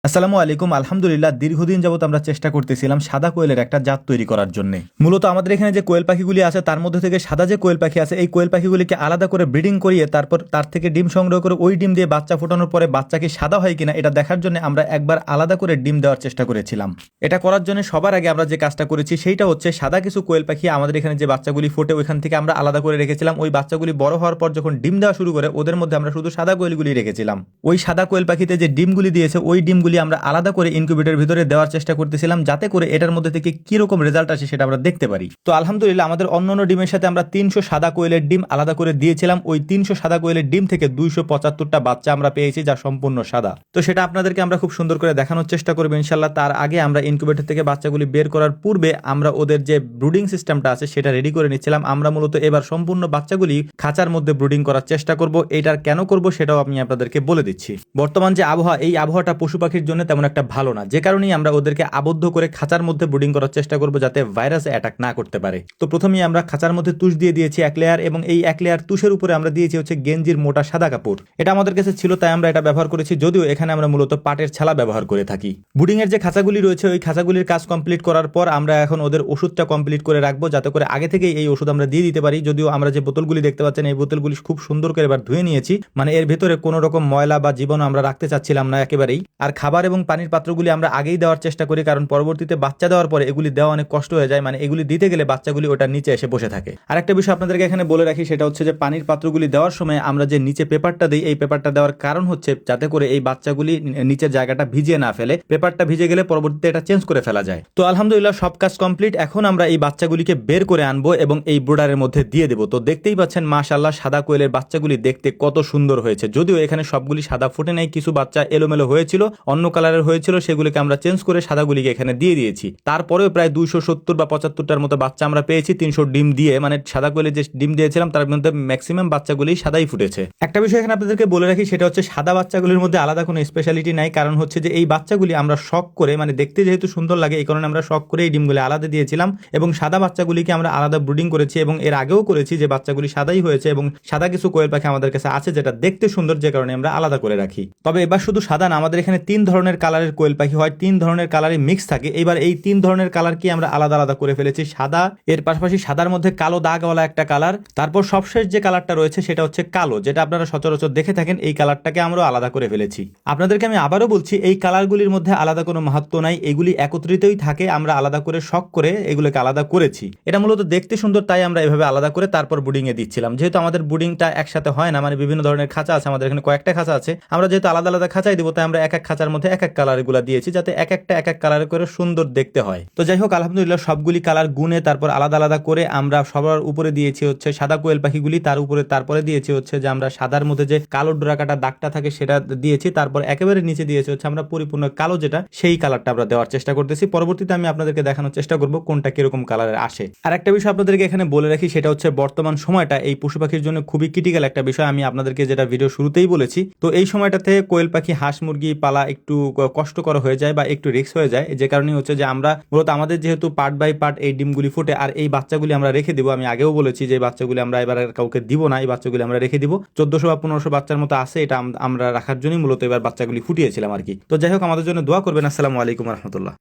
আসসালামু আলাইকুম। আলহামদুলিল্লাহ, দীর্ঘদিন যাবত আমরা চেষ্টা করতেছিলাম সাদা কোয়েলের একটা জাত তৈরি করার জন্য। মূলত আমাদের এখানে যে কোয়েল পাখিগুলি আছে তার মধ্যে থেকে সাদা যে কোয়েল পাখি আছে এই কোয়েল পাখিগুলিকে আলাদা করে ব্রিডিং করিয়ে তারপর তার থেকে ডিম সংগ্রহ করে ওই ডিম দিয়ে বাচ্চা ফোটানোর পরে বাচ্চা কি সাদা হয় কিনা এটা দেখার জন্য আমরা একবার আলাদা করে ডিম দেওয়ার চেষ্টা করেছিলাম। এটা করার জন্য সবার আগে আমরা যে কাজটা করেছি সেইটা হচ্ছে সাদা কিছু কোয়েল পাখি আমাদের এখানে যে বাচ্চাগুলি ফোটে ওইখান থেকে আমরা আলাদা করে রেখেছিলাম। ওই বাচ্চাগুলি বড় হওয়ার পর যখন ডিম দেওয়া শুরু করে ওদের মধ্যে আমরা শুধু সাদা কোয়েলগুলি রেখেছিলাম। ওই সাদা কোয়েল পাখিতে যে ডিমগুলি দিয়েছে ওই ডিমগুলি আমরা আলাদা করে ইনকিউবেটরের ভিতরে দেওয়ার চেষ্টা করতেছিলাম যাতে করে এটার মধ্যে থেকে কি রকম রেজাল্ট আসে সেটা আমরা দেখতে পারি। তো আলহামদুলিল্লাহ আমাদের অন্যান্য ডিমের সাথে আমরা 300 সাদা কোয়েলের ডিম আলাদা করে দিয়েছিলাম। ওই 300 সাদা কোয়েলের ডিম থেকে 275টা বাচ্চা আমরা পেয়েছি যা সম্পূর্ণ সাদা। তো সেটা আপনাদেরকে আমরা খুব সুন্দর করে দেখানোর চেষ্টা করব ইনশাআল্লাহ। তার আগে আমরা ইনকিউবেটর থেকে বাচ্চাগুলি বের করার পূর্বে আমরা ওদের যে ব্রুডিং সিস্টেমটা আছে সেটা রেডি করে নিচ্ছিলাম। আমরা মূলত এবার সম্পূর্ণ বাচ্চাগুলি খাঁচার মধ্যে ব্রুডিং করার চেষ্টা করব। এটার কেন করব সেটাও আমি আপনাদেরকে বলে দিচ্ছি। বর্তমান যে আবহাওয়া এই আবহাওয়াটা পশু পাখির জন্য তেমন একটা ভালো না, যে কারণেই আমরা ওদেরকে আবদ্ধ করে খাঁচার মধ্যে ব্রুডিং করার চেষ্টা করব যাতে ভাইরাস অ্যাটাক না করতে পারে। তো প্রথমেই আমরা খাঁচার মধ্যে তুষ দিয়ে দিয়েছি 1 লেয়ার এবং এই 1 লেয়ার তুষের উপরে আমরা দিয়েছি হচ্ছে গেঞ্জির মোটা সাদা কাপড়। এটা আমাদের কাছে ছিল তাই আমরা এটা ব্যবহার করেছি, যদিও এখানে আমরা মূলত পাটের ছালা ব্যবহার করে থাকি। ব্রুডিং এর যে খাঁচাগুলি রয়েছে ওই খাঁচাগুলির কাজ কমপ্লিট করার পর আমরা এখন ওদের ওষুধটা কমপ্লিট করে রাখবো যাতে করে আগে থেকেই এই ওষুধ আমরা দিয়ে দিতে পারি। যদিও আমরা যে বোতলগুলি দেখতে পাচ্ছেন এই বোতলগুলি খুব সুন্দর করে এবার ধুয়ে নিয়েছি, মানে এর ভেতরে কোনো রকম ময়লা বা জীবাণু আমরা রাখতে চাচ্ছিলাম না একেবারেই। আর খাবার এবং পানির পাত্রগুলি আমরা আগেই দেওয়ার চেষ্টা করি, কারণ পরবর্তীতে বাচ্চা দেওয়ার পরে এগুলি দেওয়া অনেক কষ্ট হয়ে যায়, মানে এগুলি দিতে গেলে বাচ্চাগুলি ওটার নিচে এসে বসে থাকে। আর একটা বিষয় আপনাদেরকে এখানে বলে রাখি, সেটা হচ্ছে যে পানির পাত্রগুলি দেওয়ার সময় আমরা যে নিচে পেপারটা দিই এই পেপারটা দেওয়ার কারণ হচ্ছে যাতে করে এই বাচ্চাগুলি নিচের জায়গাটা ভিজিয়ে না ফেলে। পেপারটা ভিজে গেলে পরবর্তীতে এটা চেঞ্জ করে ফেলা যায়। তো আলহামদুলিল্লাহ সব কাজ কমপ্লিট। এখন আমরা এই বাচ্চাগুলিকে বের করে আনবো এবং এই ব্রুডারের মধ্যে দিয়ে দেবো। তো দেখতেই পাচ্ছেন মাশাআল্লাহ সাদা কোয়েলের বাচ্চাগুলি দেখতে কত সুন্দর হয়েছে। যদিও এখানে সবগুলি সাদা ফুটে নাই, কিছু বাচ্চা এলোমেলো হয়েছিল, অন্য কালারের হয়েছিল, সেগুলিকে আমরা চেঞ্জ করে সাদাগুলিকে এখানে দিয়ে দিয়েছি। তারপরেও প্রায় 270 বা 75টার মতো বাচ্চা আমরা পেয়েছি 300 ডিম দিয়ে, মানে সাদা কোয়েলে যে ডিম দিয়েছিলাম তার মধ্যে ম্যাক্সিমাম বাচ্চাগুলি সাদাই ফুটেছে। একটা বিষয় এখানে আপনাদেরকে বলে রাখি, সেটা হচ্ছে সাদা বাচ্চাগুলির মধ্যে আলাদা কোনো স্পেশালিটি নাই, কারণ হচ্ছে যে এই বাচ্চাগুলি আমরা শখ করে, মানে দেখতে যেহেতু সুন্দর লাগে এই কারণে আমরা শখ করে এই ডিমগুলি আলাদা দিয়েছিলাম এবং সাদা বাচ্চাগুলিকে আমরা আলাদা ব্রুডিং করেছি এবং এর আগেও করেছি যে বাচ্চাগুলি সাদাই হয়েছে এবং সাদা কিছু কোয়েল পাখি আমাদের কাছে আছে যেটা দেখতে সুন্দর, যে কারণে আমরা আলাদা করে রাখি। তবে এবার শুধু সাদা না, আমাদের এখানে 3 ধরনের কালারের কোয়েল পাখি হয়, 3 ধরনের কালারে মিক্স থাকে। এবার এই 3 ধরনের কালার কি আমরা আলাদা আলাদা করে ফেলেছি। সাদা, এর পাশাপাশি সাদার মধ্যে কালো দাগওয়ালা একটা কালার, তারপর সবশেষ যে কালারটা রয়েছে সেটা হচ্ছে কালো, যেটা আপনারা সচরাচর দেখে থাকেন। এই কালারটাকে আমরা আলাদা করে ফেলেছি। আপনাদেরকে আমি আবারও বলছি এই কালারগুলির মধ্যে আলাদা কোনো মাহাত্ম্য নাই, এগুলি একত্রিতই থাকে, আমরা আলাদা করে শখ করে এগুলোকে আলাদা করেছি। এটা মূলত দেখতে সুন্দর তাই আমরা এভাবে আলাদা করে তারপর ব্রুডিং এ দিচ্ছিলাম। যেহেতু আমাদের ব্রুডিংটা একসাথে হয় না, মানে বিভিন্ন ধরনের খাঁচা আছে, আমাদের এখানে কয়েকটা খাঁচা আছে, আমরা যেহেতু আলাদা আলাদা খাঁচাই দিব তাই আমরা এক এক খাঁচার মধ্যে এক এক কালার এগুলো দিয়েছি যাতে এক একটা এক এক কালার করে সুন্দর দেখতে হয়। তো যাই হোক আলহামদুলিল্লাহ সবগুলি কালার গুনে তারপর আলাদা আলাদা করে আমরা সবার উপরে দিয়েছি হচ্ছে সাদা কোয়েল পাখিগুলি, তার উপরে তারপরে দিয়েছি হচ্ছে যে আমরা সাদার মধ্যে যে কালো ডোরা কাটা দাগটা থাকে সেটা দিয়েছি, তারপর একেবারে নিচে দিয়েছি হচ্ছে আমরা পরিপূর্ণ কালো যেটা সেই কালারটা আমরা দেওয়ার চেষ্টা করতেছি। পরবর্তীতে আমি আপনাদেরকে দেখানোর চেষ্টা করব কোনটা কিরকম কালারের আসে। আর একটা বিষয় আপনাদেরকে এখানে বলে রাখি, সেটা হচ্ছে বর্তমান সময়টা এই পশু পাখির জন্য খুবই ক্রিটিক্যাল একটা বিষয়। আমি আপনাদেরকে যেটা ভিডিও শুরুতেই বলেছি, তো এই সময়টাতে কোয়েল পাখি হাঁস মুরগি পালা একটু কষ্টকর হয়ে যায় বা একটু রিস্ক হয়ে যায়, যে কারণে হচ্ছে যে আমরা মূলত আমাদের যেহেতু পার্ট বাই পার্ট এই ডিমগুলি ফুটে আর এই বাচ্চাগুলি আমরা রেখে দিব। আমি আগেও বলেছি যে বাচ্চাগুলি আমরা এবার কাউকে দিব না, এই বাচ্চাগুলি আমরা রেখে দিব। 1400 বা 1500 বাচ্চার মতো আছে, এটা আমরা রাখার জন্যই মূলত এবার বাচ্চাগুলি ফুটিয়েছিলাম আর কি। তো যাই হোক আমাদের জন্য দোয়া করবেন। আসসালামু আলাইকুম রহমতুল্লাহ।